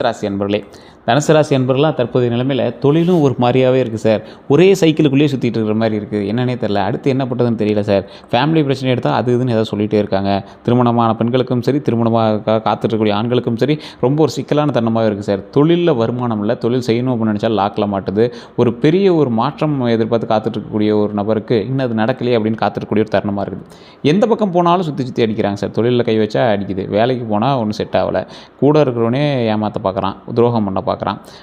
ராசி அன்பர்களே, தனுசு ராசி அன்பர்கள்லாம் தற்போதைய நிலைமையில் தொழிலும் ஒரு மாதிரியாகவே இருக்குது சார். ஒரே சைக்கிளுக்குள்ளேயே சுற்றிட்டு இருக்கிற மாதிரி இருக்குது. என்னன்னே தெரில. அடுத்து என்ன பண்ணுறதுன்னு தெரியல சார். ஃபேமிலி பிரச்சனை எடுத்தால் அது இதுன்னு ஏதோ சொல்லிகிட்டே இருக்காங்க. திருமணமான பெண்களுக்கும் சரி, திருமணமாக காத்துட்ருக்கக்கூடிய ஆண்களுக்கும் சரி, ரொம்ப ஒரு சிக்கலான தருணமாகவே இருக்குது சார். தொழிலில் வருமானம் இல்லை, தொழில் செய்யணும் அப்படின்னு நினச்சா லாக்கில் மாட்டுது. ஒரு பெரிய ஒரு மாற்றம் எதிர்பார்த்து காத்துட்ருக்கக்கூடிய ஒரு நபருக்கு இன்னும் அது நடக்கலையே அப்படின்னு காத்துட்ருக்கக்கூடிய ஒரு தருணமாக இருக்குது. எந்த பக்கம் போனாலும் சுற்றி சுற்றி அடிக்கிறாங்க சார். தொழிலில் கை வச்சா அடிக்குது, வேலைக்கு போனால் ஒன்றும் செட் ஆகலை, கூட இருக்கிறவனே ஏமாற்ற பார்க்குறான், துரோகம் பண்ண பார்க்குறான்.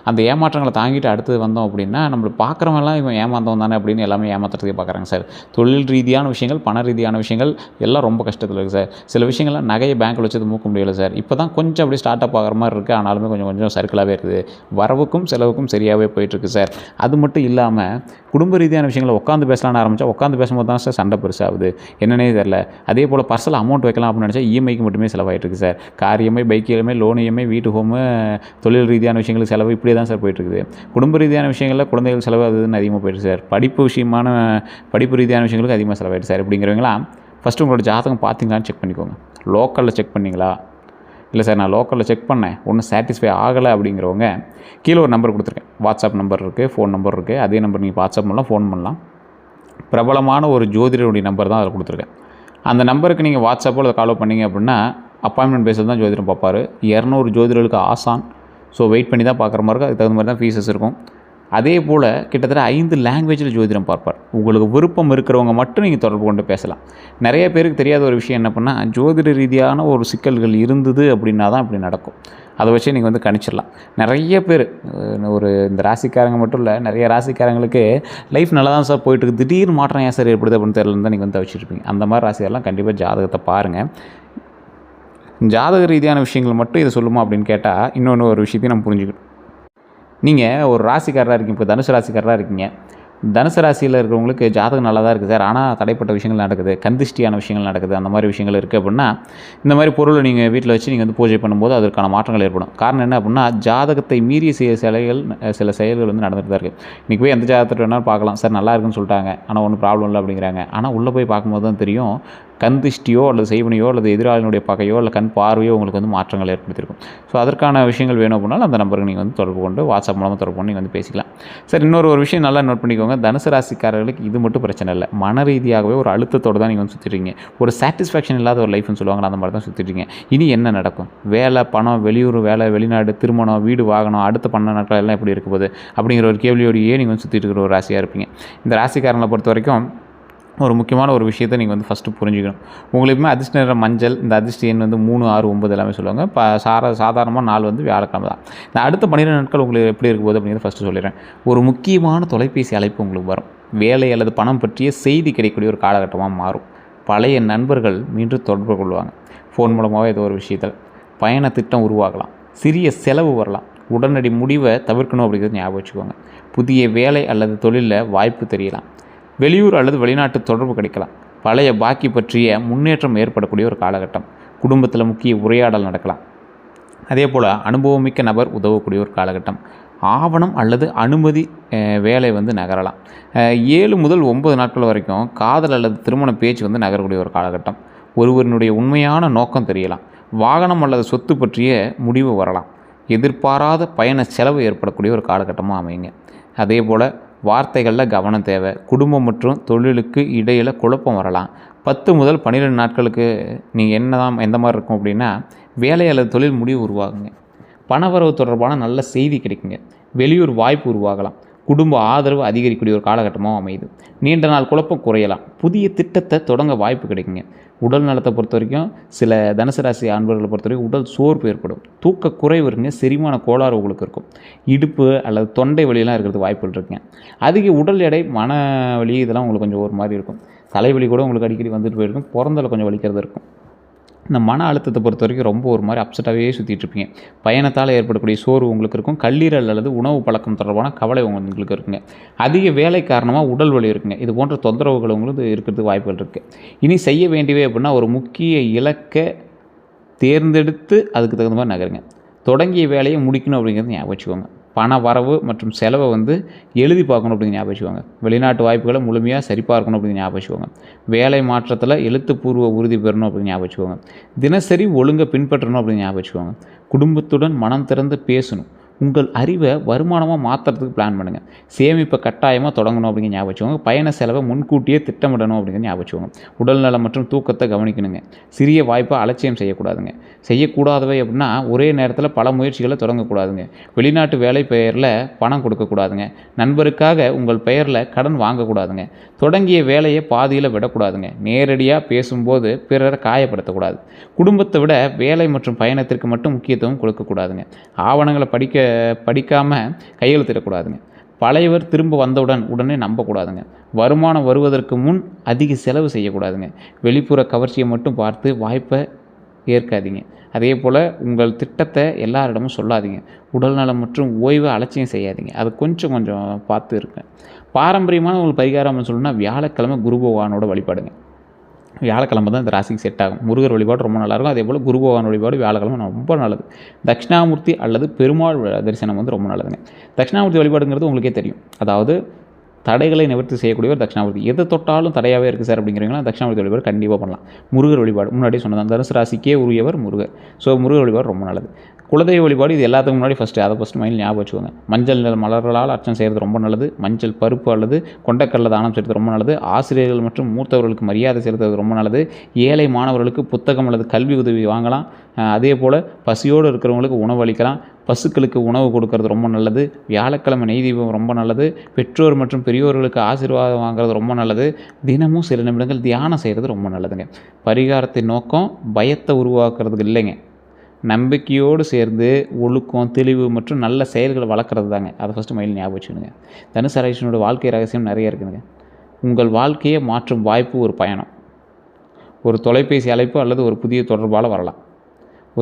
அந்த ஏமாற்றங்களை தாங்கிட்டு அடுத்தது வந்தோம் அப்படின்னா நம்மளுக்கு பார்க்குறவங்கலாம் இவன் ஏமாந்தவன் தானே அப்படின்னு எல்லாமே ஏமாற்றுறதுக்கே பார்க்குறாங்க சார். தொழில் ரீதியான விஷயங்கள், பண ரீதியான விஷயங்கள் எல்லாம் ரொம்ப கஷ்டத்தில் இருக்குது சார். சில விஷயங்கள்லாம் நகையை பேங்க்கில் வச்சது மூக்க முடியலை சார். இப்போ தான் கொஞ்சம் அப்படியே ஸ்டார்ட் அப் ஆகிற மாதிரி இருக்குது. ஆனாலுமே கொஞ்சம் கொஞ்சம் சர்க்கிளாகவே இருக்குது. வரவுக்கும் செலவுக்கும் சரியாகவே போயிட்டுருக்கு சார். அது மட்டும் இல்லாமல் குடும்ப ரீதியான விஷயங்களை உட்காந்து பேசலான்னு ஆரம்பித்தா உட்காந்து பேசும்போது தான் சார் சண்டை பெருசாகுது. என்னன்னே தெரில. அதே போல் பர்சல் அமௌண்ட் வைக்கலாம் அப்படின்னு நினச்சா இஎம்ஐக்கு மட்டுமே செலவாயிட்டு இருக்குது sir. Car EMI, bike EMI, loan EMI, வீட்டு ஹோமு, தொழில் ரீதியான விஷயங்களுக்கு செலவு இப்படியே தான் சார் போயிட்டுருக்குது. குடும்ப ரீதியான விஷயங்களில் குழந்தைகள் செலவு அதுன்னு அதிகமாக போயிட்டு சார். படிப்பு ரீதியான விஷயங்களுக்கு அதிகமாக செலவாயிட்டு சார். இப்படிங்கிறவங்களாம் ஃபஸ்ட்டு உங்களோட ஜாதகம் பார்த்தீங்களான்னு செக் பண்ணிக்கோங்க. லோக்கலில் செக் பண்ணிங்களா? இல்லை சார் நான் லோக்கலில் செக் பண்ணேன், ஒன்றும் சாட்டிஸ்ஃபை ஆகலை அப்படிங்கிறவங்க கீழே ஒரு நம்பர் கொடுத்துருக்கேன். வாட்ஸ்அப் நம்பர் இருக்குது, ஃபோன் நம்பர் இருக்குது. அதே நம்பர் நீங்கள் வாட்ஸ்அப் பண்ணலாம், ஃபோன் பண்ணலாம். பிரபலமான ஒரு ஜோதிடருடைய நம்பர் தான் அதில் கொடுத்துருக்கேன். அந்த நம்பருக்கு நீங்கள் வாட்ஸ்அப்பில் அதை ஃபாலோ பண்ணிங்க அப்படின்னா அப்பாயின்மெண்ட் பேஸில் தான் ஜோதிடம் பார்ப்பார். 200 ஜோதிடர்களுக்கு ஆசான். ஸோ வெயிட் பண்ணி தான் பார்க்குற மாதிரி இருக்கும். அதுக்கு தகுந்த மாதிரி தான் ஃபீஸஸ் இருக்கும். அதே போல் கிட்டத்தட்ட 5 லாங்குவேஜில் ஜோதிடம் பார்ப்பார். உங்களுக்கு விருப்பம் இருக்கிறவங்க மட்டும் நீங்கள் தொடர்பு கொண்டு பேசலாம். நிறைய பேருக்கு தெரியாத ஒரு விஷயம் என்ன பண்ணால், ஜோதிட ரீதியான ஒரு சிக்கல்கள் இருந்தது அப்படின்னா தான் இப்படி நடக்கும். அதை வச்சு நீங்கள் கணிச்சிடலாம். நிறைய பேர் இந்த ராசிக்காரங்க மட்டும் இல்லை, நிறைய ராசிக்காரங்களுக்கு லைஃப் நல்லா தான் சார் போயிட்டுருக்கு, திடீர்னு மாற்றம் ஏன் சார் ஏற்படுது அப்படின்னு தெரியலன்னு தான் நீங்கள் தவிச்சிருப்பீங்க. அந்த மாதிரி ராசியெல்லாம் கண்டிப்பாக ஜாதகத்தை பாருங்கள். ஜாதக ரீதியான விஷயங்கள் மட்டும் இதை சொல்லுமா அப்படின்னு கேட்டால் இன்னொன்று ஒரு விஷயத்தையும் நம்ம புரிஞ்சுக்கணும். நீங்கள் ஒரு ராசிக்காரராக இருக்கீங்க, இப்போ தனுசு ராசிக்காரராக இருக்கீங்க. தனுசு ராசியில் இருக்கிறவங்களுக்கு ஜாதகம் நல்லா தான் இருக்குது சார், ஆனால் தடைப்பட்ட விஷயங்கள் நடக்குது, கந்திஷ்டியான விஷயங்கள் நடக்குது, அந்த மாதிரி விஷயங்கள் இருக்குது அப்படின்னா இந்த மாதிரி பொருளை நீங்கள் வீட்டில் வச்சு நீங்கள் பூஜை பண்ணும்போது அதற்கான மாற்றங்கள் ஏற்படும். காரணம் என்ன அப்படின்னா, ஜாதகத்தை மீறிய சில செயல்கள் நடந்துட்டு தான் இருக்குது. இன்றைக்கி போய் எந்த ஜாதகத்தை வேணாலும் பார்க்கலாம் சார், நல்லா இருக்குன்னு சொல்லிட்டாங்க, ஆனால் ஒன்றும் ப்ராப்ளம் இல்லை அப்படிங்கிறாங்க. ஆனால் உள்ளே போய் பார்க்கும்போது தான் தெரியும், கந்திஷ்டியோ அல்லது செய்வனையோ அல்லது எதிராளினுடைய பகையோ இல்லை கண் பார்வையோ உங்களுக்கு மாற்றங்கள் ஏற்படுத்தியிருக்கும். ஸோ அதற்கான விஷயங்கள் வேணும் அப்படின்னாலும் அந்த நம்பருக்கு நீங்கள் தொடர்பு கொண்டு வாட்ஸ்அப் மூலமாக தொடர்பு கொண்டு நீங்கள் பேசிக்கலாம் சார். இன்னொரு விஷயம் நல்லா நோட் பண்ணிக்கோங்க. தனுசு ராசிக்காரர்களுக்கு இது மட்டும் பிரச்சனை இல்லை, மன ரீதியாகவே ஒரு அழுத்தத்தோடு தான் நீங்கள் சுற்றிட்டீங்க. ஒரு சாட்டிஸ்ஃபேக்ஷன் இல்லாத ஒரு லைஃப்னு சொல்லுவாங்க, அந்த மாதிரி தான் சுற்றிட்டீங்க. இனி என்ன நடக்கும்? வேலை, பணம், வெளியூர் வேலை, வெளிநாடு, திருமணம், வீடு, வாகனம், அடுத்த 12 நாட்கள் எல்லாம் எப்படி இருக்க போகுது அப்படிங்கிற ஒரு கேள்வியோடையே நீங்கள் சுற்றிட்டு இருக்கிற ஒரு ராசியாக இருப்பீங்க. இந்த ராசிக்காரங்களை பொறுத்த வரைக்கும் ஒரு முக்கியமான ஒரு விஷயத்தை நீங்கள் ஃபஸ்ட்டு புரிஞ்சுக்கணும். உங்களுக்குமே அதிர்ஷ்ட நிறம் மஞ்சள், இந்த அதிர்ஷ்ட எண் 3, 6, 9 எல்லாமே சொல்லுவாங்க. சாதாரணமாக நாள் வியாழக்கிழமை தான். இந்த அடுத்த 12 நாட்கள் உங்களுக்கு எப்படி இருக்க போகுது அப்படிங்கிறத ஃபஸ்ட்டு சொல்லிடுறேன். ஒரு முக்கியமான தொலைபேசி அழைப்பு உங்களுக்கு வரும். வேலை அல்லது பணம் பற்றிய செய்தி கிடைக்கக்கூடிய ஒரு காலகட்டமாக மாறும். பழைய நண்பர்கள் மீண்டும் தொடர்பு கொள்வாங்க. ஃபோன் மூலமாக ஏதோ ஒரு விஷயத்தில் பயண திட்டம் உருவாகலாம். சிறிய செலவு வரலாம். உடனடி முடிவை தவிர்க்கணும் அப்படிங்கிறது ஞாபகம் வச்சுக்கோங்க. புதிய வேலை அல்லது தொழிலில் வாய்ப்பு தெரியலாம். வெளியூர் அல்லது வெளிநாட்டு தொடர்பு கிடைக்கலாம். பழைய பாக்கி பற்றிய முன்னேற்றம் ஏற்படக்கூடிய ஒரு காலகட்டம். குடும்பத்தில் முக்கிய உரையாடல் நடக்கலாம். அதே போல் அனுபவமிக்க நபர் உதவக்கூடிய ஒரு காலகட்டம். ஆவணம் அல்லது அனுமதி வேலை நகரலாம். 7 முதல் 9 நாட்கள் வரைக்கும் காதல் அல்லது திருமண பேச்சு நகரக்கூடிய ஒரு காலகட்டம். ஒருவரினுடைய உண்மையான நோக்கம் தெரியலாம். வாகனம் அல்லது சொத்து பற்றிய முடிவு வரலாம். எதிர்பாராத பயண செலவு ஏற்படக்கூடிய ஒரு காலகட்டமாக அமையுங்க. அதே போல் வார்த்தைகளில் கவனம் தேவை. குடும்பம் மற்றும் தொழிலுக்கு இடையில் குழப்பம் வரலாம். 10 முதல் 12 நாட்களுக்கு நீங்கள் எந்த மாதிரி இருக்கும் அப்படின்னா, வேலை அல்லது தொழில் முடிவு உருவாகுங்க. பணவரவு தொடர்பான நல்ல செய்தி கிடைக்குங்க. வெளியூர் வாய்ப்பு உருவாகலாம். குடும்ப ஆதரவு அதிகரிக்கக்கூடிய ஒரு காலகட்டமாக அமையுது. நீண்ட நாள் குழப்பம் குறையலாம். புதிய திட்டத்தை தொடங்க வாய்ப்பு கிடைக்குங்க. உடல் நலத்தை பொறுத்த வரைக்கும் சில தனுசு ராசி அன்பர்களை பொறுத்த வரைக்கும் உடல் சோர்வு ஏற்படும். தூக்க குறைவு இருக்குங்க. செரிமான கோளாறு உங்களுக்கு இருக்கும். இடுப்பு அல்லது தொண்டை வலியெல்லாம் இருக்கிறது வாய்ப்புகள் இருக்குங்க. அதிக உடல் எடை, மன வலி இதெல்லாம் உங்களுக்கு கொஞ்சம் ஒரு மாதிரி இருக்கும். தலைவலி கூட உங்களுக்கு அடிக்கடி வந்துட்டு போயிருக்கும். பிறந்தல கொஞ்சம் வலிக்கிறது இருக்கும். இந்த மன அழுத்தத்தை பொறுத்த வரைக்கும் ரொம்ப ஒரு மாதிரி அப்செட்டாகவே சுற்றிட்டுருப்பீங்க. பயணத்தால் ஏற்படக்கூடிய சோர்வு உங்களுக்கு இருக்கும். கல்லீரல் அல்லது உணவு பழக்கம் தொடர்பான கவலை உங்களுக்கு இருக்குங்க. அதிக வேலை காரணமாக உடல் வலி இருக்குங்க. இது போன்ற தொந்தரவுகள் உங்களுக்கு இருக்கிறதுக்கு வாய்ப்புகள் இருக்குது. இனி செய்ய வேண்டியவே அப்படின்னா, ஒரு முக்கிய இலக்கை தேர்ந்தெடுத்து அதுக்கு தகுந்த மாதிரி நகருங்க. தொடங்கிய வேலையை முடிக்கணும் அப்படிங்கிறது ஞாபகம் வச்சுக்கோங்க. பண வரவு மற்றும் செலவை வந்து எழுதி பார்க்கணும் அப்படிங்கிற ஞாபகம் வச்சுக்கோங்க. வெளிநாட்டு வாய்ப்புகளை முழுமையாக சரிபார்க்கணும் அப்படிங்கிற ஞாபகம் வச்சுக்கோங்க. வேலை மாற்றத்தில் எழுத்துப்பூர்வ உறுதி பெறணும் அப்படின்னு ஞாபகம் வச்சுக்கோங்க. தினசரி ஒழுங்கை பின்பற்றணும் அப்படின்னு ஞாபகம் வச்சுக்கோங்க. குடும்பத்துடன் மனம் திறந்து பேசணும். உங்கள் அறிவை வருமானமாக மாற்றுறதுக்கு பிளான் பண்ணுங்கள். சேமிப்பை கட்டாயமாக தொடங்கணும் அப்படிங்கிற ஞாபகம் வச்சுக்கோங்க. பயண செலவை முன்கூட்டியே திட்டமிடணும் அப்படிங்கிற ஞாபகம் வச்சுக்கோங்க. உடல்நலம் மற்றும் தூக்கத்தை கவனிக்கணுங்க. சிறிய வாய்ப்பை அலட்சியம் செய்யக்கூடாதுங்க. செய்யக்கூடாதவை அப்படின்னா ஒரே நேரத்தில் பல முயற்சிகளை தொடங்கக்கூடாதுங்க. வெளிநாட்டு வேலை பெயரில் பணம் கொடுக்கக்கூடாதுங்க. நண்பருக்காக உங்கள் பெயரில் கடன் வாங்கக்கூடாதுங்க. தொடங்கிய வேலையை பாதியில் விடக்கூடாதுங்க. நேரடியாக பேசும்போது பிறரை காயப்படுத்தக்கூடாது. குடும்பத்தை விட வேலை மற்றும் பயணத்திற்கு மட்டும் முக்கியத்துவம் கொடுக்கக்கூடாதுங்க. ஆவணங்களை படிக்காமல் கையெழுத்திடக்கூடாதுங்க. பழையவர் திரும்ப வந்தவுடன் உடனே நம்பக்கூடாதுங்க. வருமானம் வருவதற்கு முன் அதிக செலவு செய்யக்கூடாதுங்க. வெளிப்புற கவர்ச்சியை மட்டும் பார்த்து வாய்ப்பை ஏற்காதீங்க. அதே போல் உங்கள் திட்டத்தை எல்லாரிடமும் சொல்லாதீங்க. உடல்நலம் மற்றும் ஓய்வை அலட்சியம் செய்யாதீங்க. அது கொஞ்சம் பார்த்து இருங்க. பாரம்பரியமான ஒரு பரிகாரம்னு சொல்லணும்னா வியாழக்கிழமை குரு பகவானோட வழிபாடுங்க. வியாழக்கிழமை தான் இந்த ராசிக்கு செட் ஆகும். முருகர் வழிபாடு ரொம்ப நல்லாயிருக்கும். அதே போல் குரு பகவான் வழிபாடு வியாழக்கிழமை ரொம்ப நல்லது. தட்சிணாமூர்த்தி அல்லது பெருமாள் தரிசனம் வந்து ரொம்ப நல்லதுங்க. தட்சிணாமூர்த்தி வழிபாடுங்கிறது உங்களுக்கே தெரியும். அதாவது தடைகளை நிவர்த்தி செய்யக்கூடியவர் தட்சிணாமூர்த்தி. எதை தொட்டாலும் தடையாகவே இருக்குது சார் அப்படிங்கிறீங்களா, தட்சிணாமூர்த்தி வழிபாடு கண்டிப்பாக பண்ணலாம். முருகர் வழிபாடு முன்னாடியே சொன்னதான், தனுசு ராசிக்கே உரியவர் முருகர். ஸோ முருகர் வழிபாடு ரொம்ப நல்லது. குலதெய்வ வழிபாடு இது எல்லாத்துக்கும் முன்னாடி ஃபஸ்ட்டு மைண்டில் ஞாபகம் வச்சுக்கோங்க. மஞ்சள் நிற மலர்களால் அர்ச்சனை செய்கிறது ரொம்ப நல்லது. மஞ்சள் பருப்பு அல்லது கொண்டக்கடலை தானம் செய்கிறது ரொம்ப நல்லது. ஆசிரியர்கள் மற்றும் மூத்தவர்களுக்கு மரியாதை செலுத்துறது ரொம்ப நல்லது. ஏழை மாணவர்களுக்கு புத்தகம் அல்லது கல்வி உதவி வாங்கலாம். அதே போல் பசியோடு இருக்கிறவங்களுக்கு உணவு அளிக்கலாம். பசுக்களுக்கு உணவு கொடுக்கறது ரொம்ப நல்லது. வியாழக்கிழமை நெய் தீபம் ரொம்ப நல்லது. பெற்றோர் மற்றும் பெரியோர்களுக்கு ஆசீர்வாதம் வாங்குறது ரொம்ப நல்லது. தினமும் சில நிமிடங்கள் தியானம் செய்கிறது ரொம்ப நல்லதுங்க. பரிகாரத்தின் நோக்கம் பயத்தை உருவாக்குறதுக்கு இல்லைங்க. நம்பிக்கையோடு சேர்ந்து ஒழுக்கம், தெளிவு மற்றும் நல்ல செயல்களை வளர்க்குறது தாங்க. அதை ஃபஸ்ட்டு மைண்டில் ஞாபகம் வச்சுக்கணுங்க. தனுசு ராசியினோட வாழ்க்கை ரகசியம் நிறைய இருக்குதுங்க. உங்கள் வாழ்க்கையை மாற்றும் வாய்ப்பு ஒரு பயணம், ஒரு தொலைபேசி அழைப்பு அல்லது ஒரு புதிய தொடர்பால் வரலாம்.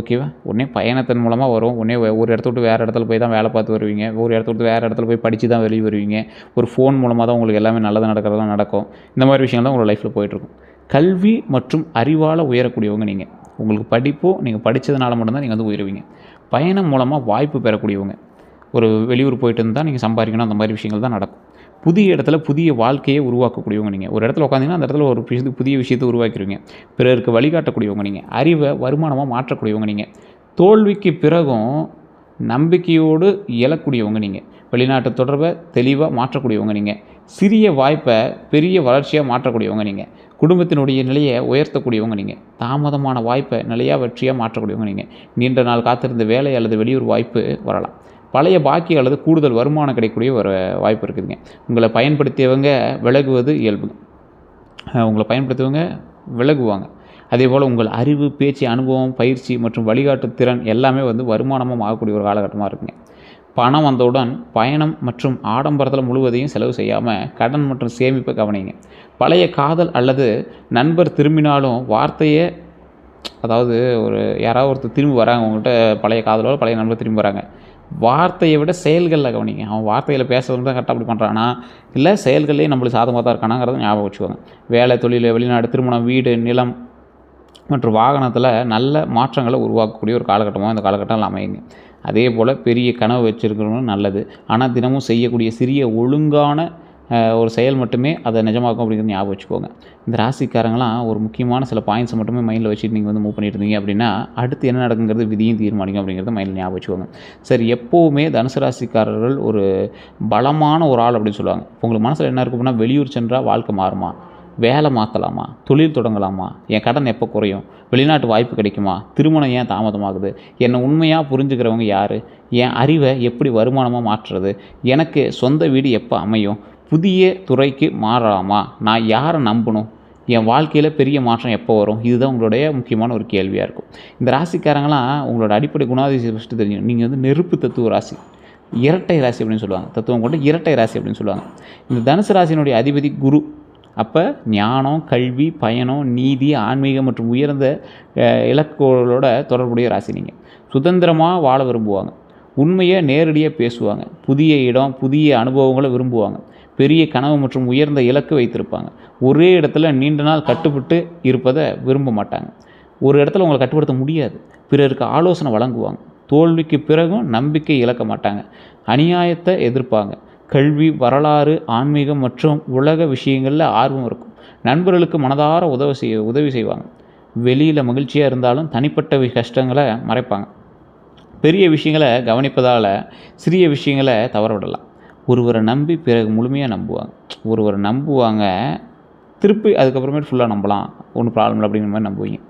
ஓகேவா? உடனே பயணத்தின் மூலமாக வரும். உடனே ஒரு இடத்த விட்டு வேறு இடத்துல போய் தான் வேலை பார்த்து வருவீங்க. ஒரு இடத்த விட்டு வேறு இடத்துல போய் படித்து தான் வெளியே வருவீங்க. ஒரு ஃபோன் மூலமாக தான் உங்களுக்கு எல்லாமே நல்லது நடக்கிறதெல்லாம் நடக்கும். இந்த மாதிரி விஷயங்கள் தான் உங்களோட லைஃப்பில் போயிட்டுருக்கும். கல்வி மற்றும் அறிவால் உயரக்கூடியவங்க நீங்கள். உங்களுக்கு படிப்போ நீங்கள் படித்ததுனால மட்டும்தான் நீங்கள் வந்து உயருவீங்க. பயணம் மூலமாக வாய்ப்பு பெறக்கூடியவங்க. ஒரு வெளியூர் போயிட்டு இருந்தால் நீங்கள் சம்பாதிக்கணும், அந்த மாதிரி விஷயங்கள் தான் நடக்கும். புதிய இடத்துல புதிய வாழ்க்கையை உருவாக்கக்கூடியவங்க நீங்கள். ஒரு இடத்துல உட்காந்திங்கன்னா அந்த இடத்துல ஒரு புதிய விஷயத்தை உருவாக்கிடுவீங்க. பிறருக்கு வழிகாட்டக்கூடியவங்க நீங்கள். அறிவை வருமானமாக மாற்றக்கூடியவங்க நீங்கள். தோல்விக்கு பிறகும் நம்பிக்கையோடு இயலக்கூடியவங்க நீங்கள். வெளிநாட்டு தொடர்பை தெளிவாக மாற்றக்கூடியவங்க நீங்கள். சிறிய வாய்ப்பை பெரிய வளர்ச்சியாக மாற்றக்கூடியவங்க நீங்கள். குடும்பத்தினுடைய நிலையை உயர்த்தக்கூடியவங்க நீங்கள். தாமதமான வாய்ப்பை நிலையாக வெற்றியாக மாற்றக்கூடியவங்க நீங்கள். நீண்ட நாள் காத்திருந்த வேலை அல்லது வெளியூர் வாய்ப்பு வரலாம். பழைய பாக்கி அல்லது கூடுதல் வருமானம் கிடைக்கக்கூடிய ஒரு வாய்ப்பு இருக்குதுங்க. உங்களை பயன்படுத்தியவங்க விலகுவது இயல்பு. உங்களை பயன்படுத்தியவங்க விலகுவாங்க. அதே போல் உங்கள் அறிவு, பேச்சு, அனுபவம், பயிற்சி மற்றும் வழிகாட்டு திறன் எல்லாமே வந்து வருமானமாக ஆகக்கூடிய ஒரு காலகட்டமாக இருக்குங்க. பணம் வந்தவுடன் பயணம் மற்றும் ஆடம்பரத்தில் முழுவதையும் செலவு செய்யாமல் கடன் மற்றும் சேமிப்பை கவனிங்க. பழைய காதல் அல்லது நண்பர் திரும்பினாலும் வார்த்தையை, அதாவது யாராவது ஒருத்தர் திரும்பி வராங்க உங்கள்கிட்ட, பழைய காதலோட பழைய நண்பர் திரும்பி வராங்க, வார்த்தையை விட செயல்களில் கவனிங்க. அவன் வார்த்தையில் பேசுறது தான் கரெக்டாக அப்படி பண்ணுறானா, இல்லை செயல்கள்லேயே நம்மளுக்கு சாதகமாக தான் இருக்கானாங்கிறத ஞாபகம் வச்சுக்கோங்க. வேலை, தொழில், வெளிநாடு, திருமணம், வீடு, நிலம் மற்றும் வாகனத்தில் நல்ல மாற்றங்களை உருவாக்கக்கூடிய ஒரு காலகட்டமாக இந்த காலகட்டம் அமையுங்க. அதே போல் பெரிய கனவு வச்சுருக்கணும் நல்லது. ஆனால் தினமும் செய்யக்கூடிய சிறிய ஒழுங்கான ஒரு செயல் மட்டுமே அதை நிஜமாக்கும் அப்படிங்கிறது ஞாபகம் வச்சுக்கோங்க. இந்த ராசிக்காரங்களாம் ஒரு முக்கியமான சில பாயிண்ட்ஸை மட்டுமே மைண்டில் வச்சுட்டு நீங்கள் வந்து மூவ் பண்ணிட்டு இருந்தீங்க அப்படின்னா அடுத்து என்ன நடக்குங்கிறது விதியும் தீர்மானிக்கும் அப்படிங்கிறது மைண்டில் ஞாபகம் வச்சுக்கோங்க. சரி, எப்போவுமே தனுசு ராசிக்காரர்கள் ஒரு பலமான ஒரு ஆள் அப்படின்னு சொல்லுவாங்க. இப்போ உங்களுக்கு மனசில் என்ன இருக்கும் அப்படின்னா, வெளியூர் சென்றால் வாழ்க்கை மாறுமா, வேலை மாற்றலாமா, தொழில் தொடங்கலாமா, என் கடன் எப்போ குறையும், வெளிநாட்டு வாய்ப்பு கிடைக்குமா, திருமணம் ஏன் தாமதமாகுது, என்னை உண்மையாக புரிஞ்சுக்கிறவங்க யார், என் அறிவை எப்படி வருமானமாக மாற்றுறது, எனக்கு சொந்த வீடு எப்போ அமையும், புதிய துறைக்கு மாறலாமா, நான் யாரை நம்பணும், என் வாழ்க்கையில் பெரிய மாற்றம் எப்போ வரும், இதுதான் உங்களுடைய முக்கியமான ஒரு கேள்வியாக இருக்கும். இந்த ராசிக்காரங்களாம் உங்களோட அடிப்படை குணாதிசயம் ஃபஸ்ட்டு தெரியும். நீங்கள் வந்து நெருப்பு தத்துவ ராசி, இரட்டை ராசி அப்படின்னு சொல்லுவாங்க. தத்துவம் கொண்டு இரட்டை ராசி அப்படின்னு சொல்லுவாங்க. இந்த தனுசு ராசியினுடைய அதிபதி குரு. அப்போ ஞானம், கல்வி, பயணம், நீதி, ஆன்மீகம் மற்றும் உயர்ந்த இலக்குகளோட தொடர்புடைய ராசி. நீங்கள் சுதந்திரமாக வாழ விரும்புவாங்க, உண்மையை நேரடியாக பேசுவாங்க, புதிய இடம், புதிய அனுபவங்களை விரும்புவாங்க, பெரிய கனவு மற்றும் உயர்ந்த இலக்கு வைத்திருப்பாங்க. ஒரே இடத்துல நீண்ட நாள் கட்டுப்பட்டு இருப்பதை விரும்ப மாட்டாங்க. ஒரு இடத்துல உங்களை கட்டுப்படுத்த முடியாது, பிறருக்கு ஆலோசனை வழங்குவாங்க, தோல்விக்கு பிறகும் நம்பிக்கை இழக்க மாட்டாங்க. அநியாயத்தை எதிர்ப்பாங்க. கல்வி, வரலாறு, ஆன்மீகம் மற்றும் உலக விஷயங்களில் ஆர்வம் இருக்கும். நண்பர்களுக்கு மனதார உதவி செய்வாங்க. வெளியில் மகிழ்ச்சியாக இருந்தாலும் தனிப்பட்ட கஷ்டங்களை மறைப்பாங்க. பெரிய விஷயங்களை கவனிப்பதால் சிறிய விஷயங்களை தவற விடலாம். ஒருவரை நம்பி பிறகு முழுமையாக நம்புவாங்க. திருப்பி அதுக்கப்புறமேட்டு ஃபுல்லாக நம்பலாம், ஒன்றும் ப்ராப்ளம் இல்லை அப்படிங்கிற மாதிரி நம்புவீங்க.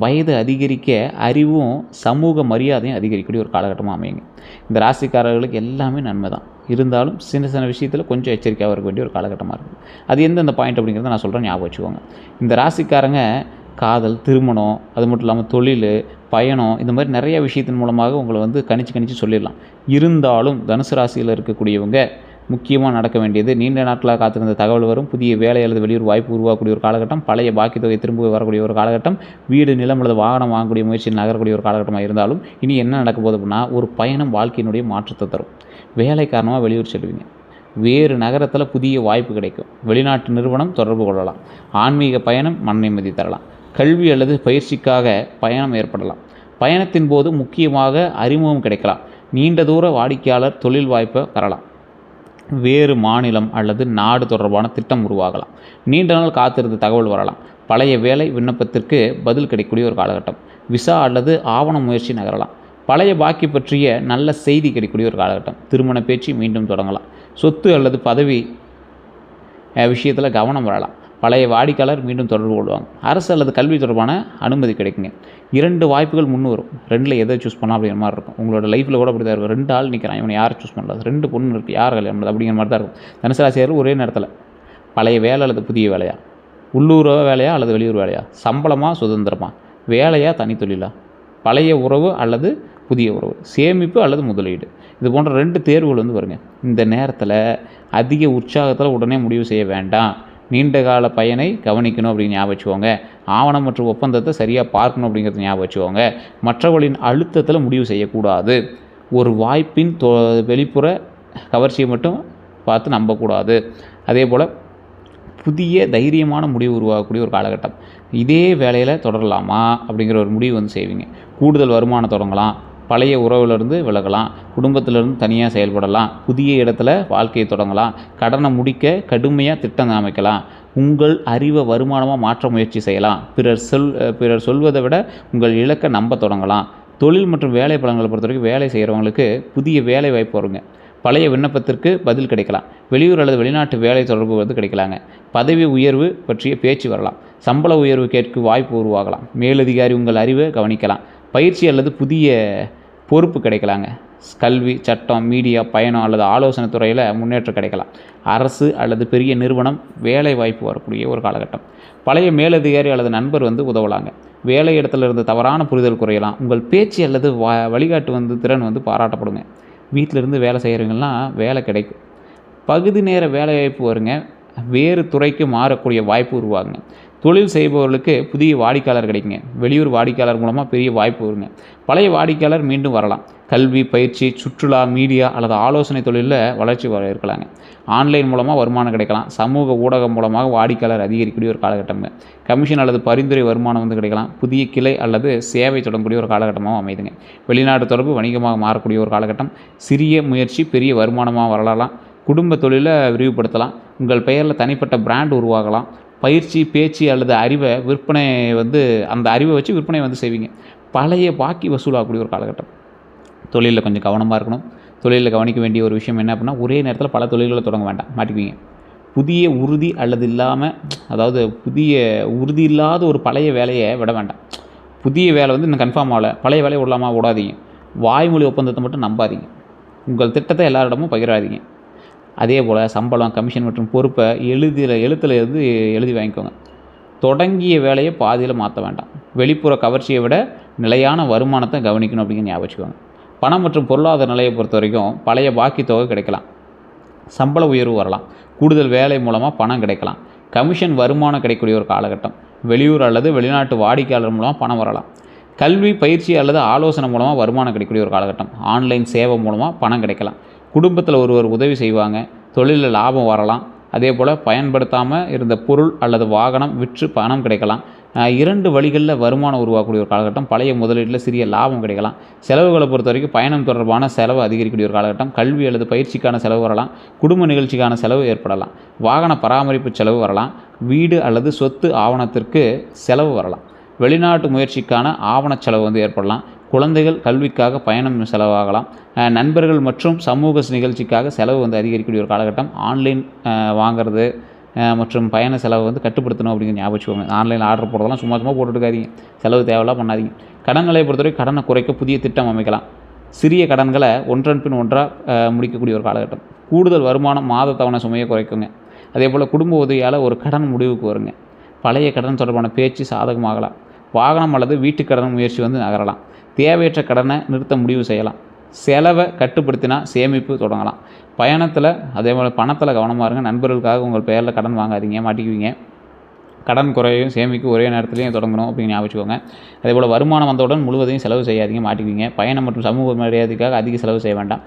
வயது அதிகரிக்க அறிவும் சமூக மரியாதையும் அதிகரிக்கக்கூடிய ஒரு காலகட்டமாக அமையுங்க. இந்த ராசிக்காரர்களுக்கு எல்லாமே நன்மை தான். இருந்தாலும் சின்ன சின்ன விஷயத்தில் கொஞ்சம் எச்சரிக்கையாக இருக்க வேண்டிய ஒரு காலகட்டமாக இருக்குது. அது எந்தெந்த பாயிண்ட் அப்படிங்கிறத நான் சொல்கிறேன், ஞாபகம் வச்சுக்கோங்க. இந்த ராசிக்காரங்க காதல், திருமணம், அது மட்டும் இல்லாமல் தொழில், பயணம், இந்த மாதிரி நிறைய விஷயத்தின் மூலமாக உங்களை வந்து கணிச்சு சொல்லிடலாம். இருந்தாலும் தனுசு ராசியில் இருக்கக்கூடியவங்க முக்கியமாக நடக்க வேண்டியது, நீண்ட நாட்களாக காத்திருந்த தகவல் வரும். புதிய வேலை அல்லது வெளியூர் வாய்ப்பு உருவாக்கக்கூடிய ஒரு காலகட்டம். பழைய பாக்கி தொகை திரும்ப வரக்கூடிய ஒரு காலகட்டம். வீடு, நிலம் அல்லது வாகனம் வாங்கக்கூடிய முயற்சியில் நகரக்கூடிய ஒரு காலகட்டமாக இருந்தாலும் இனி என்ன நடக்க போகுது அப்படின்னா, ஒரு பயணம் வாழ்க்கையினுடைய மாற்றத்தை தரும். வேலை காரணமாக வெளியூர் செல்வீங்க. வேறு நகரத்தில் புதிய வாய்ப்பு கிடைக்கும். வெளிநாட்டு நிறுவனம் தொடர்பு கொள்ளலாம். ஆன்மீக பயணம் மன நிம்மதி தரலாம். கல்வி அல்லது பயிற்சிக்காக பயணம் ஏற்படலாம். பயணத்தின் போது முக்கியமாக அறிமுகம் கிடைக்கலாம். நீண்ட தூர வாடிக்கையாளர் தொழில் வாய்ப்பை பெறலாம். வேறு மாநிலம் அல்லது நாடு தொடர்பான திட்டம் உருவாகலாம். நீண்ட நாள் காத்திருந்த தகவல் வரலாம். பழைய வேலை விண்ணப்பத்திற்கு பதில் கிடைக்கக்கூடிய ஒரு காலகட்டம். விசா அல்லது ஆவண முயற்சி நகரலாம். பழைய பாக்கி பற்றிய நல்ல செய்தி கிடைக்கக்கூடிய ஒரு காலகட்டம். திருமண பேச்சு மீண்டும் தொடங்கலாம். சொத்து அல்லது பதவி விஷயத்தில் கவனம் வரலாம். பழைய வாடிக்கையாளர் மீண்டும் தொடர்பு கொள்வாங்க. அரசு அல்லது கல்வி தொடர்பான அனுமதி கிடைக்குங்க. 2 வாய்ப்புகள் முன்னு வரும். 2ல் எதை சூஸ் பண்ணலாம் அப்படிங்கிற மாதிரி இருக்கும். உங்களோட லைஃப்பில் கூட அப்படி தான் இருக்கும். 2 ஆள் நிற்கிறான், இவனை யாரை சூஸ் பண்ணலாம், 2 பொண்ணு இருக்குது, யார் கல்யாணம் பண்ணுறது அப்படிங்கிற மாதிரி தான் இருக்கும். தனுசு ராசியார் ஒரே நேரத்தில் பழைய வேலை அல்லது புதிய வேலையா, உள்ளூர் வேலையா அல்லது வெளியூர் வேலையா, சம்பளமா சுதந்திரமா, வேலையா தனி தொழிலா, பழைய உறவு அல்லது புதிய உறவு, சேமிப்பு அல்லது முதலீடு, இது போன்ற 2 தேர்வுகள் வந்து வருங்க. இந்த நேரத்தில் அதிக உற்சாகத்தில் உடனே முடிவு செய்ய வேண்டாம். நீண்ட கால பயனை கவனிக்கணும் அப்படின்னு ஞாபகம் வச்சுக்கோங்க. ஆவணம் மற்றும் ஒப்பந்தத்தை சரியாக பார்க்கணும் அப்படிங்கிறத ஞாபகம் வச்சுக்கோங்க. மற்றவர்களின் அழுத்தத்தில் முடிவு செய்யக்கூடாது. ஒரு வாய்ப்பின் வெளிப்புற கவர்ச்சியை மட்டும் பார்த்து நம்பக்கூடாது. அதே போல் புதிய தைரியமான முடிவு உருவாகக்கூடிய ஒரு காலகட்டம். இதே வேலையில் தொடரலாமா அப்படிங்கிற ஒரு முடிவு வந்து செய்வீங்க. கூடுதல் வருமானம் தொடங்கலாம். பழைய உறவுலேருந்து விலகலாம். குடும்பத்திலேருந்து தனியாக செயல்படலாம். புதிய இடத்துல வாழ்க்கையை தொடங்கலாம். கடனை முடிக்க கடுமையாக திட்டம் அமைக்கலாம். உங்கள் அறிவை வருமானமாக மாற்ற முயற்சி செய்யலாம். பிறர் சொல்வதை விட உங்கள் இலக்கை நம்ப தொடங்கலாம். தொழில் மற்றும் வேலை பலன்களை பொறுத்த வரைக்கும் வேலை செய்கிறவங்களுக்கு புதிய வேலை வாய்ப்பு வருங்க. பழைய விண்ணப்பத்திற்கு பதில் கிடைக்கலாம். வெளியூர் அல்லது வெளிநாட்டு வேலை தொடர்பு வந்து கிடைக்கலாங்க. பதவி உயர்வு பற்றிய பேச்சு வரலாம். சம்பள உயர்வு கேட்கும் வாய்ப்பு உருவாகலாம். மேலதிகாரி உங்கள் அறிவை கவனிக்கலாம். பயிற்சி அல்லது புதிய பொறுப்பு கிடைக்கலாங்க. கல்வி, சட்டம், மீடியா, பயணம் அல்லது ஆலோசனை துறையில் முன்னேற்றம் கிடைக்கலாம். அரசு அல்லது பெரிய நிறுவனம் வேலை வாய்ப்பு வரக்கூடிய ஒரு காலகட்டம். பழைய மேலதிகாரி அல்லது நண்பர் வந்து உதவலாங்க. வேலை இடத்துல இருந்து தவறான புரிதல் குறையலாம். உங்கள் பேச்சு அல்லது வழிகாட்டு திறன் வந்து பாராட்டப்படுங்க. வீட்டிலிருந்து வேலை செய்கிறவங்கலாம் வேலை கிடைக்கும். பகுதி நேர வேலை வாய்ப்பு வருங்க. வேறு துறைக்கு மாறக்கூடிய வாய்ப்பு உருவாகுங்க. தொழில் செய்பவர்களுக்கு புதிய வாடிக்கையாளர் கிடைக்குங்க. வெளியூர் வாடிக்கையாளர் மூலமாக பெரிய வாய்ப்பு வருங்க. பழைய வாடிக்கையாளர் மீண்டும் வரலாம். கல்வி, பயிற்சி, சுற்றுலா, மீடியா அல்லது ஆலோசனை தொழிலில் வளர்ச்சி இருக்கலாங்க. ஆன்லைன் மூலமாக வருமானம் கிடைக்கலாம். சமூக ஊடகம் மூலமாக வாடிக்கையாளர் அதிகரிக்கக்கூடிய ஒரு காலகட்டங்க. கமிஷன் அல்லது பரிந்துரை வருமானம் வந்து கிடைக்கலாம். புதிய கிளை அல்லது சேவை தொடங்கக்கூடிய ஒரு காலகட்டமாக அமைதுங்க. வெளிநாட்டு தொடர்பு வணிகமாக மாறக்கூடிய ஒரு காலகட்டம். சிறிய முயற்சி பெரிய வருமானமாக வரலாம். குடும்ப தொழிலை விரிவுபடுத்தலாம். உங்கள் பெயரில் தனிப்பட்ட பிராண்ட் உருவாகலாம். பயிற்சி, பேச்சு அல்லது அறிவை விற்பனை அந்த அறிவை வச்சு விற்பனை வந்து செய்வீங்க. பழைய பாக்கி வசூலாகக்கூடிய ஒரு காலகட்டம். தொழிலில் கொஞ்சம் கவனமாக இருக்கணும். தொழிலில் கவனிக்க வேண்டிய ஒரு விஷயம் என்ன அப்படின்னா, ஒரே நேரத்தில் பல தொழில்களை தொடங்க வேண்டாம், மாட்டிக்குவீங்க. புதிய உறுதி இல்லாத ஒரு பழைய வேலையை விட வேண்டாம். புதிய வேலை வந்து இன்னும் கன்ஃபார்ம் ஆகலை, பழைய வேலையை விடாதீங்க. வாய்மொழி ஒப்பந்தத்தை மட்டும் நம்பாதீங்க. உங்கள் திட்டத்தை எல்லாரிடமும் பகிராதீங்க. அதே போல் சம்பளம், கமிஷன் மற்றும் பொறுப்பை எழுத்தில் எழுதி வாங்கிக்கோங்க. தொடங்கிய வேலையை பாதியில் மாற்ற வேண்டாம். வெளிப்புற கவர்ச்சியை விட நிலையான வருமானத்தை கவனிக்கணும் அப்படிங்கிற ஞாபகம் வச்சுக்கோங்க. பணம் மற்றும் பொருளாதார நிலையை பொறுத்த வரைக்கும் பழைய பாக்கி தொகை கிடைக்கலாம். சம்பள உயர்வு வரலாம். கூடுதல் வேலை மூலமாக பணம் கிடைக்கலாம். கமிஷன் வருமானம் கிடைக்கக்கூடிய ஒரு காலகட்டம். வெளியூர் அல்லது வெளிநாட்டு வாடிக்கையாளர் மூலமாக பணம் வரலாம். கல்வி, பயிற்சி அல்லது ஆலோசனை மூலமாக வருமானம் கிடைக்கக்கூடிய ஒரு காலகட்டம். ஆன்லைன் சேவை மூலமாக பணம் கிடைக்கலாம். குடும்பத்தில் ஒருவர் உதவி செய்வாங்க. தொழிலில் லாபம் வரலாம். அதே போல் பயன்படுத்தாமல் இருந்த பொருள் அல்லது வாகனம் விற்று பணம் கிடைக்கலாம். 2 வழிகளில் வருமானம் உருவாக்கக்கூடிய ஒரு காலகட்டம். பழைய முதலீட்டில் சிறிய லாபம் கிடைக்கலாம். செலவுகளை பொறுத்த வரைக்கும் பயணம் தொடர்பான செலவு அதிகரிக்கக்கூடிய ஒரு காலகட்டம். கல்வி அல்லது பயிற்சிக்கான செலவு வரலாம். குடும்ப நிகழ்ச்சிக்கான செலவு ஏற்படலாம். வாகன பராமரிப்பு செலவு வரலாம். வீடு அல்லது சொத்து ஆவணத்திற்கு செலவு வரலாம். வெளிநாட்டு முயற்சிக்கான ஆவணச் செலவு வந்து ஏற்படலாம். குழந்தைகள் கல்விக்காக பயணம் செலவாகலாம். நண்பர்கள் மற்றும் சமூக நிகழ்ச்சிக்காக செலவு வந்து அதிகரிக்கக்கூடிய ஒரு காலகட்டம். ஆன்லைன் வாங்குறது மற்றும் பயண செலவை வந்து கட்டுப்படுத்தணும் அப்படிங்கிற ஞாபகம் வச்சுக்கோங்க. ஆன்லைனில் ஆர்டர் போடுறதெல்லாம் சும்மா சும்மா போட்டுருக்காதீங்க. செலவு தேவையில்லாம் பண்ணாதீங்க. கடன்களை பொறுத்தவரை கடனை குறைக்க புதிய திட்டம் அமைக்கலாம். சிறிய கடன்களை ஒன்றன் பின் ஒன்றாக முடிக்கக்கூடிய ஒரு காலகட்டம். கூடுதல் வருமானம் மாத தவணை சுமையை குறைக்குங்க. அதே போல் குடும்ப உதவியால் ஒரு கடன் முடிவுக்கு வருங்க. பழைய கடன் தொடர்பான பேச்சு சாதகமாகலாம். வாகனம் அல்லது வீட்டு கடன் முயற்சி வந்து நகரலாம். தேவையற்ற கடனை நிறுத்த முடிவு செய்யலாம். செலவை கட்டுப்படுத்தினா சேமிப்பு தொடங்கலாம். பயணத்தில் அதே போல் பணத்தில் கவனமாக இருங்க. நண்பர்களுக்காக உங்கள் பெயரில் கடன் வாங்காதீங்க, மாட்டிக்குவீங்க. கடன் குறையும் சேமிக்கும் ஒரே நேரத்துலையும் தொடங்கணும் அப்படின்னு ஞாபகம் வச்சுக்கோங்க. அதேபோல் வருமானம் வந்தவுடன் முழுவதையும் செலவு செய்யாதீங்க, மாட்டிக்குவீங்க. பயணம் மற்றும் சமூக மரியாதைக்காக அதிக செலவு செய்ய வேண்டாம்.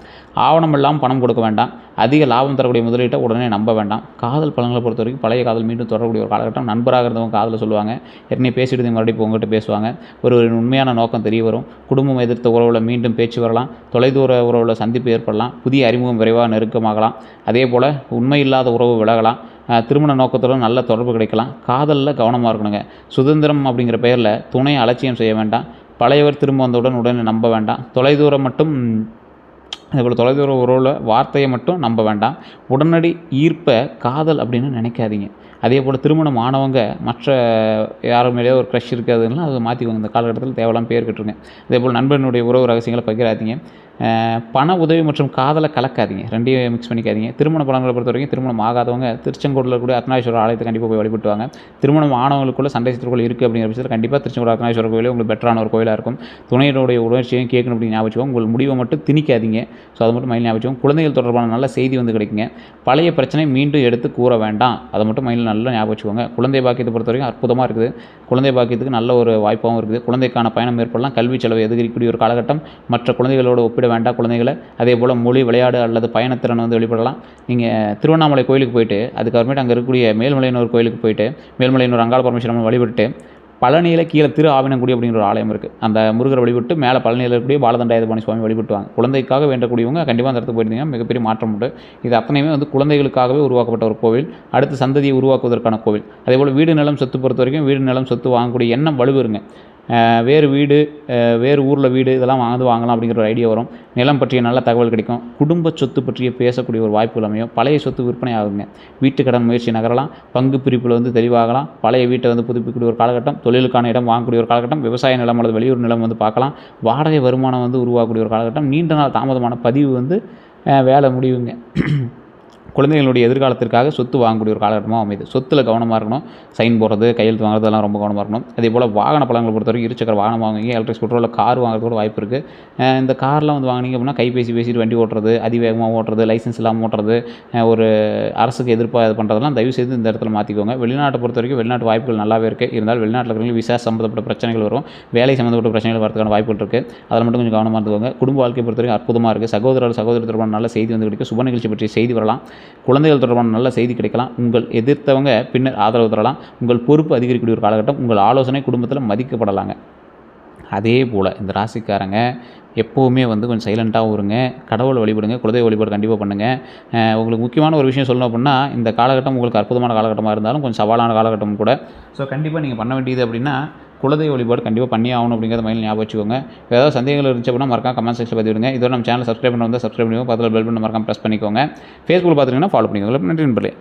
ஆவணம் இல்லாமல் பணம் கொடுக்க வேண்டாம். அதிக லாபம் தரக்கூடிய முதலீட்டை உடனே நம்ப வேண்டாம். காதல் பலன்களை பொறுத்த வரைக்கும் பழைய காதல் மீண்டும் தொடரக்கூடிய ஒரு காலகட்டம். நண்பராக இருந்தவங்க காதலை சொல்லுவாங்க. ஏற்கனவே பேசிட்டு மறுபடியும் இப்போ உங்கள்கிட்ட பேசுவாங்க. ஒரு உண்மையான நோக்கம் தெரிய வரும். குடும்பம் எதிர்த்த உறவில் மீண்டும் பேச்சு வரலாம். தொலைதூர உறவில் சந்திப்பு ஏற்படலாம். புதிய அறிமுகம் விரைவாக நெருக்கமாகலாம். அதே போல் உண்மை இல்லாத உறவு விலகலாம். திருமண நோக்கத்துடன் நல்ல தொடர்பு கிடைக்கலாம். காதலில் கவனமாக இருக்கணுங்க. சுதந்திரம் அப்படிங்கிற பெயரில் துணையை அலட்சியம் செய்ய வேண்டாம். பழையவர் திரும்ப வந்தவுடன் உடனே நம்ப வேண்டாம். அதேபோல் தொலைதூர உறவில் வார்த்தையை மட்டும் நம்ப வேண்டாம். உடனடி ஈர்ப்பை காதல் அப்படின்னு நினைக்காதீங்க. அதே போல் திருமணம் ஆனவங்க மற்ற யார் மேலேயோ ஒரு க்ரஷ் இருக்காதுன்னா அதை மாற்றிக்கோங்க. இந்த காலகட்டத்தில் தேவையில்லாமல் பேர் கட்டுருங்க. அதே போல் நண்பனுடைய உறவு ரகசியங்களை பகிராதீங்க. பண உதவி மற்றும் காதலை கலக்காதீங்க. ரெண்டையும் மிக்ஸ் பண்ணிக்காதீங்க. திருமண பலன்களை பொறுத்த வரைக்கும் திருமணம் ஆகாதவங்க திருச்செங்கோட்டில் இருக்கக்கூடிய அர்த்தநாரீஸ்வரர் ஆலயத்தை கண்டிப்பாக போய் வழிபட்டுவாங்க. திருமணம் ஆனவங்களுக்குள்ள சண்டை சச்சரவுகள் இருக்குது அப்படிங்கிற பட்சத்தில் கண்டிப்பாக திருச்செங்கோடு அர்த்தநாரீஸ்வரர் கோயிலே உங்களுக்கு பெட்டரான ஒரு கோயிலாக இருக்கும். துணையினுடைய உணர்ச்சியையும் கேட்கணும் அப்படின்னு ஞாபகம் வச்சுக்கோங்க. உங்கள் முடிவை மட்டும் திணிக்காதீங்க. ஸோ அதை மட்டும் மைண்டில் ஞாபகம் வச்சுக்கோங்க. குழந்தைகள் தொடர்பான நல்ல செய்தி வந்து கிடைக்குங்க. பழைய பிரச்சனை மீண்டும் எடுத்து கூற வேண்டாம். அதை மட்டும் மைண்டில் நல்லா ஞாபகம் வச்சுக்கோங்க. குழந்தை பாக்கியத்தை பொறுத்த வரைக்கும் அற்புதமாக இருக்குது. குழந்தை பாக்கியத்துக்கு நல்ல ஒரு வாய்ப்பாகவும் இருக்குது. குழந்தைக்கான பயணம் மேற்கொள்ளலாம். கல்வி செலவு அதிகரிக்கக்கூடிய ஒரு காலகட்டம். மற்ற குழந்தைகளோடு ஒப்பிட வேண்டாம் குழந்தைகளை. அதே போல் மொழி, விளையாடு அல்லது பயணத்திறன் வந்து வெளிப்படலாம். நீங்கள் திருவண்ணாமலை கோயிலுக்கு போயிட்டு அதுக்கப்புறமேட்டு அங்கே இருக்கக்கூடிய மேல்மலையனூர் கோயிலுக்கு போயிட்டு மேல்மலையனூர் அங்காள பரமேஸ்வரன் வழிபட்டு பழனியில் கீழே திரு ஆவினங்குடி அப்படிங்கிற ஒரு ஆலயம் இருக்குது. அந்த முருகரை வழிபட்டு மேலே பழனியில் இருக்கக்கூடிய பாலதண்டாயுதபாணி சுவாமி வழிபட்டுவாங்க. குழந்தைக்காக வேண்டக்கூடியவங்க கண்டிப்பாக அந்த இடத்துக்கு போயிருந்தீங்கன்னா மிகப்பெரிய மாற்றம் உண்டு. இது அத்தனையுமே வந்து குழந்தைகளுக்காகவே உருவாக்கப்பட்ட ஒரு கோவில். அடுத்து சந்ததியை உருவாக்குவதற்கான கோவில். அதேபோல் வீடு நிலம் சொத்து பொறுத்த வரைக்கும் வீடு நிலம் சொத்து வாங்கக்கூடிய எண்ணம் வலுவுருங்க. வேறு வீடு, வேறு ஊரில் வீடு இதெல்லாம் வாங்கலாம் அப்படிங்கிற ஒரு ஐடியா வரும். நிலம் பற்றிய நல்ல தகவல் கிடைக்கும். குடும்ப சொத்து பற்றிய பேசக்கூடிய ஒரு வாய்ப்புகள் அமையும். பழைய சொத்து விற்பனை ஆகுங்க. வீட்டு கடன் முயற்சி நகரலாம். பங்கு பிரிப்பில் வந்து தெளிவாகலாம். பழைய வீட்டை வந்து புதுப்பிக்கக்கூடிய ஒரு காலகட்டம். தொழிலுக்கான இடம் வாங்கக்கூடிய ஒரு காலகட்டம். விவசாய நிலம் அல்லது வெளியூர் நிலம் வந்து பார்க்கலாம். வாடகை வருமானம் வந்து உருவாக்கக்கூடிய ஒரு காலகட்டம். நீண்ட நாள் தாமதமான பதிவு வந்து வேலை முடிவுங்க. குழந்தைகளுடைய எதிர்காலத்திற்காக சொத்து வாங்கக்கூடிய ஒரு காலகட்டமாக அமையுது. சொத்தில் கவனமாக இருக்கணும். சைன் போடுறது, கையெழுத்து வாங்குறது அதெல்லாம் ரொம்ப கவனமாக இருக்கணும். அதே போல் வாகன பலன்களை பொறுத்த வரைக்கும் இருசக்கர வாகனம் வாங்குவீங்க. எலக்ட்ரிக் ஸ்கூட்டரில் கார் வாங்குறதுக்கு வாய்ப்பு இருக்குது. இந்த கார்லாம் வந்து வாங்கினீங்க அப்படின்னா பேசிட்டு வண்டி ஓட்டுறது, அதிவேகமாக ஓட்டுறது, லைசன்ஸ் இல்லாமல் ஓட்டுறது, ஒரு அரசுக்கு எதிர்ப்பாக இது பண்ணுறதெல்லாம் தயவுசெய்து இந்த இடத்துல மாற்றிக்கோங்க. வெளிநாட்டை பொறுத்த வரைக்கும் வெளிநாட்டு வாய்ப்புகள் நல்லாவே இருக்குது. இருந்தாலும் வெளிநாட்டில் இருக்கிறவங்க விசா சம்மந்தப்பட்ட பிரச்சனைகள் வரும். வேலை சம்மந்தப்பட்ட பிரச்சனைகள் வரதுக்கான வாய்ப்புகள் இருக்குது. அதில் மட்டும் கொஞ்சம் கவனமாக இருந்துக்கோங்க. குடும்ப வாழ்க்கை பொறுத்த வரைக்கும் அற்புதமாக இருக்குது. சகோதரி தொடர்பான நல்ல செய்தி வந்து கிடைக்கும். சுப நிகழ்ச்சி பற்றிய செய்தி வரலாம். குழந்தைகள் தொடர்பான நல்ல செய்தி கிடைக்கலாம். உங்கள் எதிர்த்தவங்க பின்னர் ஆதரவு தரலாம். உங்கள் பொறுப்பு அதிகரிக்கக்கூடிய ஒரு காலகட்டம். உங்கள் ஆலோசனை குடும்பத்தில் மதிக்கப்படலாங்க. அதே போல் இந்த ராசிக்காரங்க எப்போவுமே வந்து கொஞ்சம் சைலண்ட்டாகவும் இருங்க. கடவுளை வழிபடுங்க. குலதெய்வ வழிபாடு கண்டிப்பாக பண்ணுங்கள். உங்களுக்கு முக்கியமான ஒரு விஷயம் சொல்லணும் அப்படின்னா இந்த காலகட்டம் உங்களுக்கு அற்புதமான காலகட்டமாக இருந்தாலும் கொஞ்சம் சவாலான காலகட்டம் கூட. ஸோ கண்டிப்பாக நீங்கள் பண்ண வேண்டியது அப்படின்னா குலதெய்வ வழிபாடு கண்டிப்பாக பண்ணி ஆகணும் அப்படிங்கிறத மைண்டில் ஞாபகம் வச்சுக்கோங்க. ஏதாவது சந்தேகங்கள் இருந்துச்சு அப்படின்னா மறக்காம கமெண்ட் செக்ஷனில் பதிவிடுங்க. இதோட நம்ம சேனல் சப்ஸ்கிரைப் பண்ண வந்து சப்ஸ்கிரைப் பண்ணிக்கோங்க. பக்கத்தில் பெல் பட்டன் மறக்காம ப்ரெஸ் பண்ணிக்கோங்க. ஃபேஸ்புக்கில் பார்த்துட்டீங்கன்னா ஃபாலோ பண்ணிக்கோங்க. நன்றி நண்பர்களே.